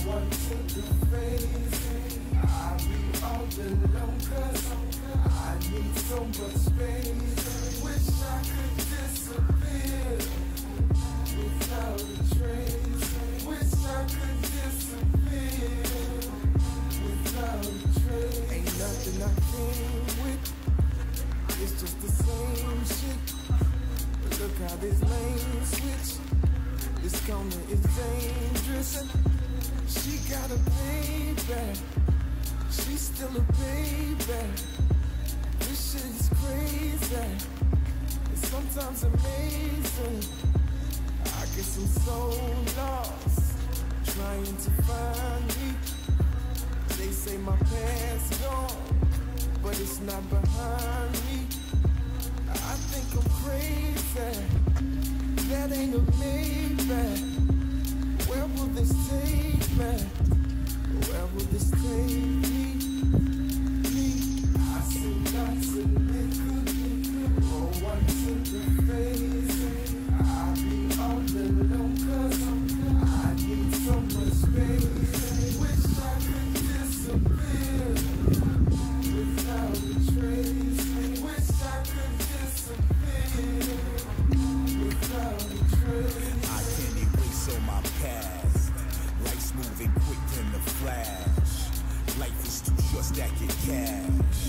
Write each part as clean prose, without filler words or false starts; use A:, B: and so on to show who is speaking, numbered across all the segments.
A: one to the face. I be all alone 'cause I need so much space. Wish I could disappear without a trace. Wish I could disappear without a trace. Ain't nothing I came with, it's just the same shit. Look how this lane switch. This corner is dangerous. She got a payback. She's still a baby. This shit is crazy. It's sometimes amazing. I guess I'm so lost, trying to find me. They say my past gone, but it's not behind me. I think I'm crazy. That ain't a maybe. Where will this take me? Where will this take me? I see lots of liquor, roll one to the face. I be all alone 'cause I need so much space. Wish I could disappear without a trace. Wish I could disappear without a trace.
B: I can't erase all my past. Life's moving quick in the flash. Life is too short, stack your cash.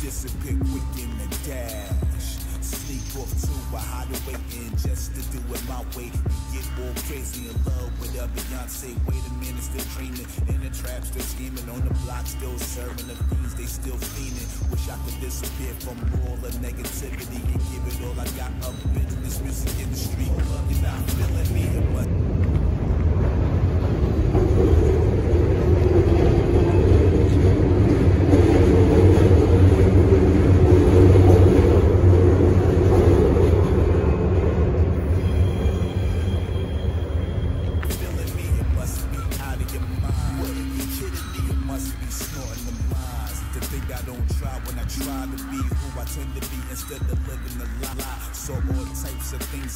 B: Disappear quick in the dash. Sneak off to a hideaway in just to do it my way. Get all crazy in love with a Beyonce. Wait a minute, still dreaming. In the trap, still scheming. On the block, still serving the fiends, they still fiending. Wish I could disappear from all the negativity and give it all I got up in this music industry. You're not feeling me, but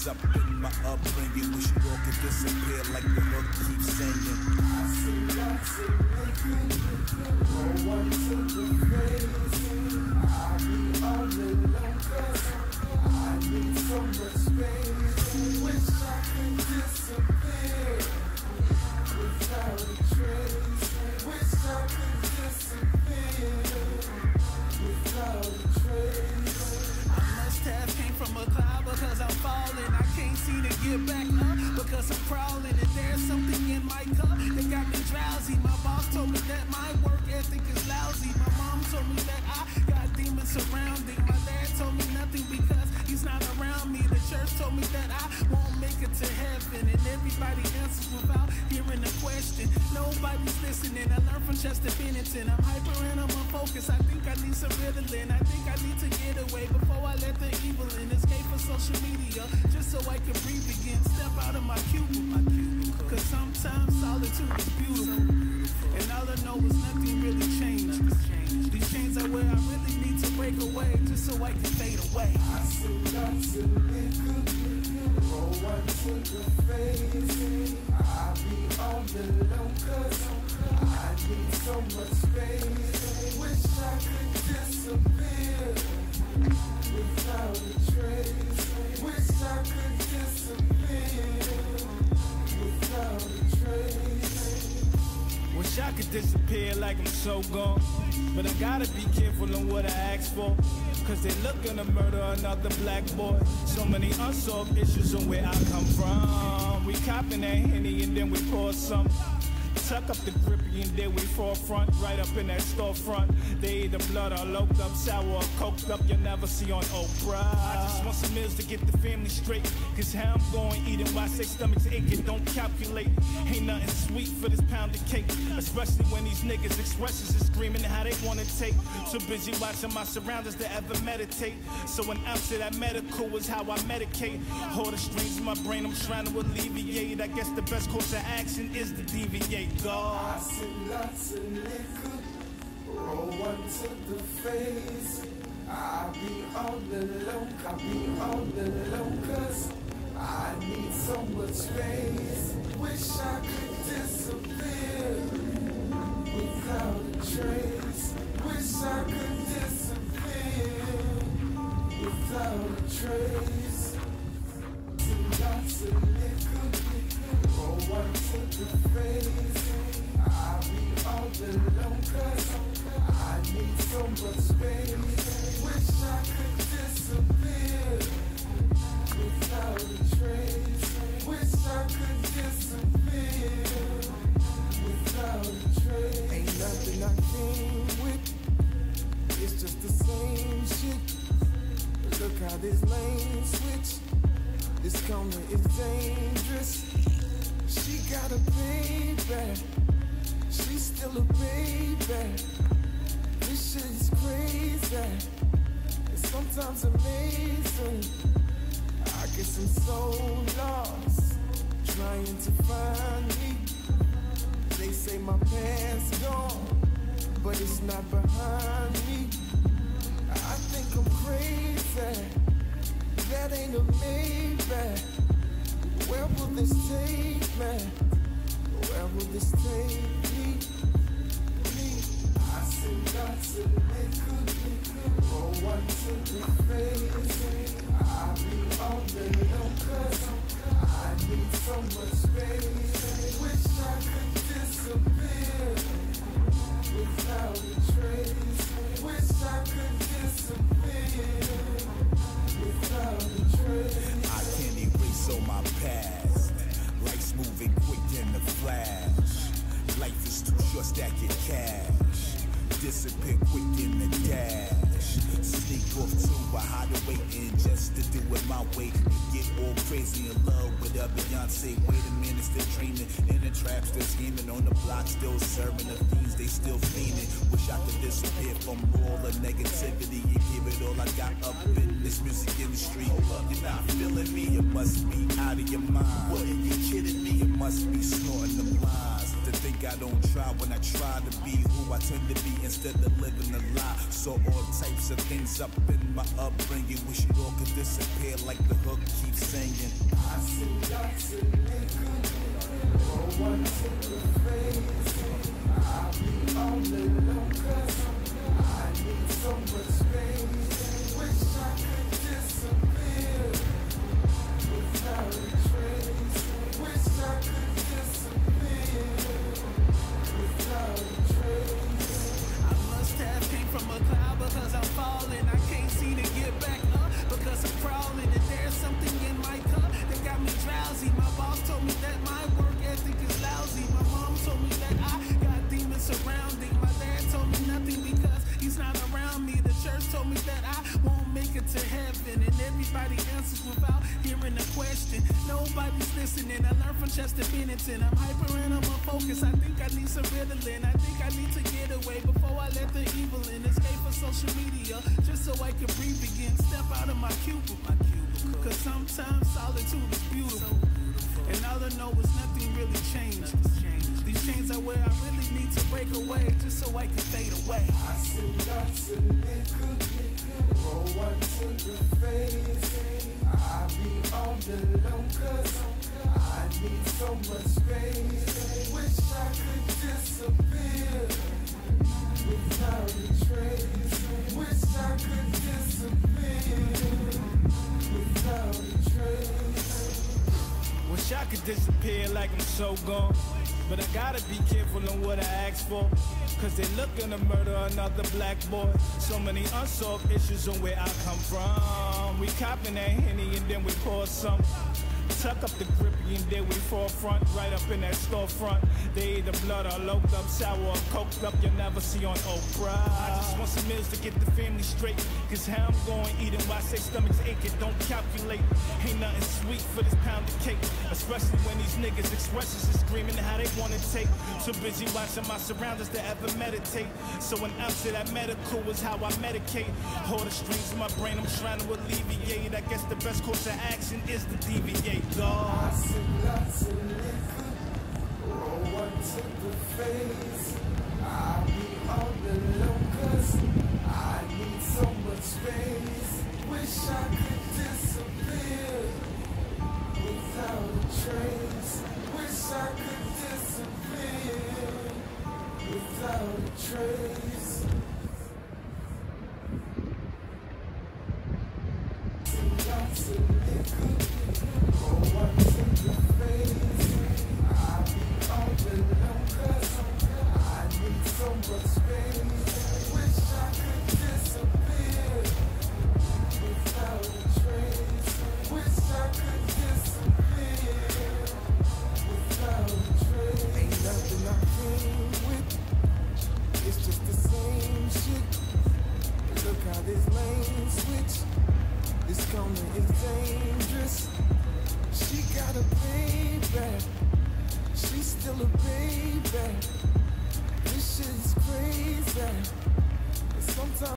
B: up in my upbringing, wish you all could disappear like the hook keeps singing.
A: I see lots of liquor, roll one to the face. I be all alone 'cause I need so much space. Wish I could disappear without a trace. Wish I could disappear without a trace.
C: I must have came from a cloud because I'm falling. I can't seem to get back up because I'm crawling. And there's something in my cup that got me drowsy. My boss told me that my work ethic is lousy. My mom told me that I got demons surrounding. My dad told me nothing because he's not around me. The church told me that I won't make it to heaven. And everybody answers without hearing a question. Nobody's listening. I learned from Chester Bennington. I'm hyper and I'm unfocused. I think I need some Ritalin. I think I need to get away before I let the evil in. Escape from social media just so I can breathe again. Step out of my cubicle. Cause sometimes solitude is beautiful. And all I know is nothing really changed. These chains are where I really need to break away just so I can fade away.
A: I see lots of liquor, roll one to the face. I be all alone 'cause I need so much space. Wish I could disappear without a trace. Wish I could disappear without a trace.
D: Wish I could disappear like I'm so gone. But I gotta be careful on what I ask for. Cause they looking to murder another black boy. So many unsolved issues on where I come from. We copping that Henny and then we pour some. Tuck up the grippy and then we forefront. Right up in that storefront. They either blood or loped up, sour or coked up. You'll never see on Oprah. I just want some meals to get the family straight. Cause how I'm going eating while say stomachs aching. Don't calculate. Ain't nothing sweet for this pound of cake. Especially when these niggas' expressions is screaming how they wanna take. Too busy watching my surroundings to ever meditate. So an ounce of that medical is how I medicate. All the strings in my brain I'm trying to alleviate. I guess the best course of action is to deviate.
A: I see lots of liquor, roll one to the face. I be all alone, I be all alone 'cause I need so much space. Wish I could disappear alone, 'cause I need so much space. Wish I could disappear without a trace. Wish I could disappear without a trace. Ain't nothing I came with, it's just the same shit. Look how this lane switch. This corner is dangerous. She got a baby, she's still a baby. This shit is crazy, it's sometimes amazing. I guess I'm so lost, trying to find me. They say my past gone, but it's not behind me. I think I'm crazy, that ain't a maybe. Where will this take me? Where will this take me? I see lots of liquor, roll one to the face. I be all alone, 'cause I need so much space. Wish I could disappear without a trace. Wish I could disappear without a trace.
B: I can't erase all my past. Life's moving quick in the flash. Life is too short, stack it cash. Disappear quick in the dash. Sneak off to a hideaway and just to do it my way. Get all crazy in love with a Beyonce. Wait a minute, still dreaming in the trap, still scheming on the block, still serving the fiends, they still fiending. Wish I could disappear from all the negativity and give it all I got up in this music industry. Hold up, you're not feeling me, you must be out of your mind. What are you kidding me? You must be snorting them lies. To think I don't try when I try to be who I tend to be instead of living a lie. So all types of things up in my upbringing. Wish it all could disappear like the hook keeps singing.
A: I see lots of liquor, roll one to the face. I be all alone, 'cause I need so much space. Wish I could disappear without a trace. Wish I could disappear without a trace.
C: I must have came from a cloud because I'm falling. I can't seem to get back up because I'm crawling. And there's something in my cup that got me drowsy. My boss told me that my work ethic is lousy. My mom told me that I got demons surrounding. My dad told me nothing because he's not around me. The church told me that I won't make it to heaven. And everybody answers without hearing a question. Nobody's listening. I learned from Chester Bennington. I'm hyper and I'm focused. I think I need some Ritalin. I think I need to get away before I let the evil in. Escape for social media just so I can breathe again. Step out of my cubicle. Cause sometimes solitude is beautiful. And all I know is nothing really changed. These chains are where I really need to break away just so I can fade away.
A: I see lots of liquor, roll one to the face. I be all alone, 'cause I need so much space. Wish I could disappear without a trace. Wish I could disappear without a trace.
D: Wish I could disappear like I'm so gone. But I gotta be careful on what I ask for, 'cause they looking to murder another black boy. So many unsolved issues on where I come from. We copping that Henny and then we pour some. Tuck up the grippy and then we forefront, right up in that storefront. They either blood or loked up, sour or coked up, you'll never see on Oprah. I just want some meals to get the family straight, 'cause how I'm going eating while I say stomachs aching, don't calculate. Ain't nothing sweet for this pound of cake, especially when these niggas' expressions is screaming how they wanna take. Too busy watching my surroundings to ever meditate. So an ounce of that medical is how I medicate. All the strings in my brain I'm trying to alleviate. I guess the best course of action is to deviate.
A: I see lots of liquor, roll one to the face. I be all alone, 'cause I need so much space. Wish I could disappear without a trace. Wish I could disappear without a trace.